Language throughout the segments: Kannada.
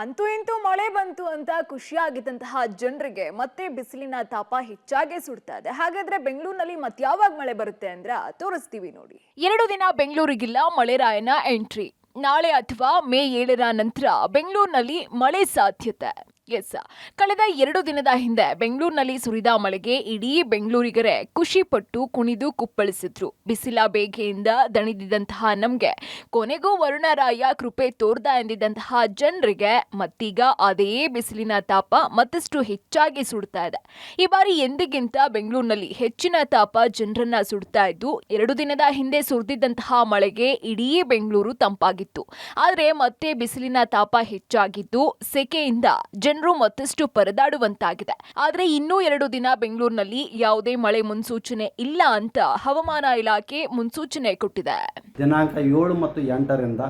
ಅಂತೂ ಇಂತೂ ಮಳೆ ಬಂತು ಅಂತ ಖುಷಿಯಾಗಿದ್ದಂತಹ ಜನರಿಗೆ ಮತ್ತೆ ಬಿಸಿಲಿನ ತಾಪ ಹೆಚ್ಚಾಗಿ ಸುಡ್ತಾ ಇದೆ. ಹಾಗಾದ್ರೆ ಬೆಂಗಳೂರಿನಲ್ಲಿ ಮತ್ಯಾವಾಗ ಮಳೆ ಬರುತ್ತೆ ಅಂದ್ರೆ ತೋರಿಸ್ತೀವಿ ನೋಡಿ. 2 ದಿನ ಬೆಂಗಳೂರಿಗಿಲ್ಲ ಮಳೆರಾಯನ ಎಂಟ್ರಿ. ನಾಳೆ ಅಥವಾ ಮೇ 7ರ ನಂತರ ಬೆಂಗಳೂರಿನಲ್ಲಿ ಮಳೆ ಸಾಧ್ಯತೆ. ಎಸ್, ಕಳೆದ 2 ದಿನದ ಹಿಂದೆ ಬೆಂಗಳೂರಿನಲ್ಲಿ ಸುರಿದ ಮಳೆಗೆ ಇಡೀ ಬೆಂಗಳೂರಿಗರೇ ಖುಷಿ ಪಟ್ಟು ಕುಣಿದು ಕುಪ್ಪಳಿಸಿದ್ರು. ಬಿಸಿಲ ಬೇಗೆಯಿಂದ ದಣಿದಿದ್ದಂತಹ ನಮ್ಗೆ ಕೊನೆಗೂ ವರುಣರಾಯ ಕೃಪೆ ತೋರ್ದ ಎಂದಿದ್ದಂತಹ ಜನರಿಗೆ ಮತ್ತೀಗ ಅದೇ ಬಿಸಿಲಿನ ತಾಪ ಮತ್ತಷ್ಟು ಹೆಚ್ಚಾಗಿ ಸುಡ್ತಾ ಇದೆ. ಈ ಬಾರಿ ಎಂದಿಗಿಂತ ಬೆಂಗಳೂರಿನಲ್ಲಿ ಹೆಚ್ಚಿನ ತಾಪ ಜನರನ್ನ ಸುಡ್ತಾ ಇದ್ದು, 2 ದಿನದ ಹಿಂದೆ ಸುರಿದಿದ್ದಂತಹ ಮಳೆಗೆ ಇಡೀ ಬೆಂಗಳೂರು ತಂಪಾಗಿತ್ತು. ಆದ್ರೆ ಮತ್ತೆ ಬಿಸಿಲಿನ ತಾಪ ಹೆಚ್ಚಾಗಿದ್ದು ಸೆಕೆಯಿಂದ ಜನರು ಮತ್ತಷ್ಟು ಪರದಾಡುವಂತಾಗಿದೆ. ಆದ್ರೆ ಇನ್ನೂ 2 ದಿನ ಬೆಂಗಳೂರಿನಲ್ಲಿ ಯಾವುದೇ ಮಳೆ ಮುನ್ಸೂಚನೆ ಇಲ್ಲ ಅಂತ ಹವಾಮಾನ ಇಲಾಖೆ ಮುನ್ಸೂಚನೆ ಕೊಟ್ಟಿದೆ. ದಿನಾಂಕ 7 ಮತ್ತು 8ರಿಂದ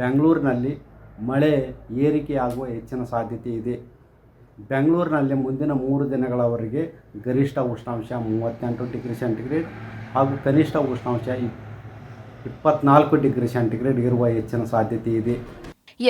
ಬೆಂಗಳೂರಿನಲ್ಲಿ ಮಳೆ ಏರಿಕೆಯಾಗುವ ಹೆಚ್ಚಿನ ಸಾಧ್ಯತೆ ಇದೆ. ಬೆಂಗಳೂರಿನಲ್ಲಿ ಮುಂದಿನ 3 ದಿನಗಳವರೆಗೆ ಗರಿಷ್ಠ ಉಷ್ಣಾಂಶ 38 ಡಿಗ್ರಿ ಸೆಂಟಿಗ್ರೇಡ್ ಹಾಗೂ ಕನಿಷ್ಠ ಉಷ್ಣಾಂಶ 24 ಡಿಗ್ರಿ ಸೆಂಟಿಗ್ರೇಡ್ ಇರುವ ಹೆಚ್ಚಿನ ಸಾಧ್ಯತೆ ಇದೆ.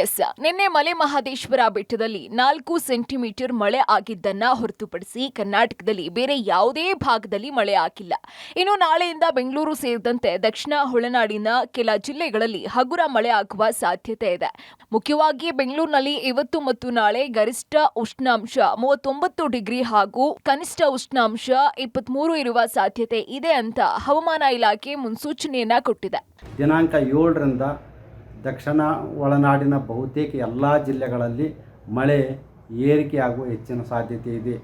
ಎಸ್, ನಿನ್ನೆ ಮಲೆ ಮಹದೇಶ್ವರ ಬೆಟ್ಟದಲ್ಲಿ 4 ಸೆಂಟಿಮೀಟರ್ ಮಳೆ ಆಗಿದ್ದನ್ನ ಹೊರತುಪಡಿಸಿ ಕರ್ನಾಟಕದಲ್ಲಿ ಬೇರೆ ಯಾವುದೇ ಭಾಗದಲ್ಲಿ ಮಳೆ ಆಗಿಲ್ಲ. ಇನ್ನು ನಾಳೆಯಿಂದ ಬೆಂಗಳೂರು ಸೇರಿದಂತೆ ದಕ್ಷಿಣ ಒಳನಾಡಿನ ಕೆಲ ಜಿಲ್ಲೆಗಳಲ್ಲಿ ಹಗುರ ಮಳೆ ಆಗುವ ಸಾಧ್ಯತೆ ಇದೆ. ಮುಖ್ಯವಾಗಿ ಬೆಂಗಳೂರಿನಲ್ಲಿ ಇವತ್ತು ಮತ್ತು ನಾಳೆ ಗರಿಷ್ಠ ಉಷ್ಣಾಂಶ 39 ಡಿಗ್ರಿ ಹಾಗೂ ಕನಿಷ್ಠ ಉಷ್ಣಾಂಶ 23 ಇರುವ ಸಾಧ್ಯತೆ ಇದೆ ಅಂತ ಹವಾಮಾನ ಇಲಾಖೆ ಮುನ್ಸೂಚನೆಯನ್ನ ಕೊಟ್ಟಿದೆ. ದಿನಾಂಕ 7ರಿಂದ ದಕ್ಷಿಣ ಒಳನಾಡಿನ ಬಹುತೇಕ ಎಲ್ಲ ಜಿಲ್ಲೆಗಳಲ್ಲಿ ಮಳೆ ಏರಿಕೆಯಾಗುವ ಹೆಚ್ಚಿನ ಸಾಧ್ಯತೆ ಇದೆ.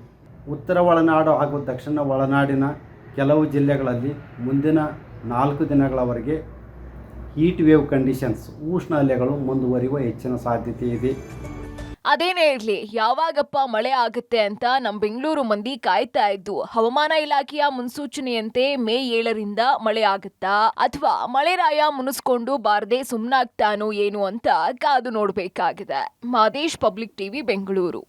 ಉತ್ತರ ಒಳನಾಡು ಹಾಗೂ ದಕ್ಷಿಣ ಒಳನಾಡಿನ ಕೆಲವು ಜಿಲ್ಲೆಗಳಲ್ಲಿ ಮುಂದಿನ 4 ದಿನಗಳವರೆಗೆ ಹೀಟ್ ವೇವ್ ಕಂಡೀಷನ್ಸ್ ಉಷ್ಣ ಅಲೆಗಳು ಮುಂದುವರಿಯುವ ಹೆಚ್ಚಿನ ಸಾಧ್ಯತೆ ಇದೆ. ಅದೇನೇ ಇರಲಿ, ಯಾವಾಗಪ್ಪ ಮಳೆ ಆಗುತ್ತೆ ಅಂತ ನಮ್ಮ ಬೆಂಗಳೂರು ಮಂದಿ ಕಾಯ್ತಾ ಇದ್ದು, ಹವಾಮಾನ ಇಲಾಖೆಯ ಮುನ್ಸೂಚನೆಯಂತೆ ಮೇ 7ರಿಂದ ಮಳೆ ಆಗುತ್ತಾ ಅಥವಾ ಮಳೆರಾಯ ಮುನಿಸ್ಕೊಂಡು ಬಾರದೆ ಸುಮ್ಮನಾಗ್ತಾನೋ ಏನು ಅಂತ ಕಾದು ನೋಡಬೇಕಾಗಿದೆ. Madesh, public TV, Bengaluru.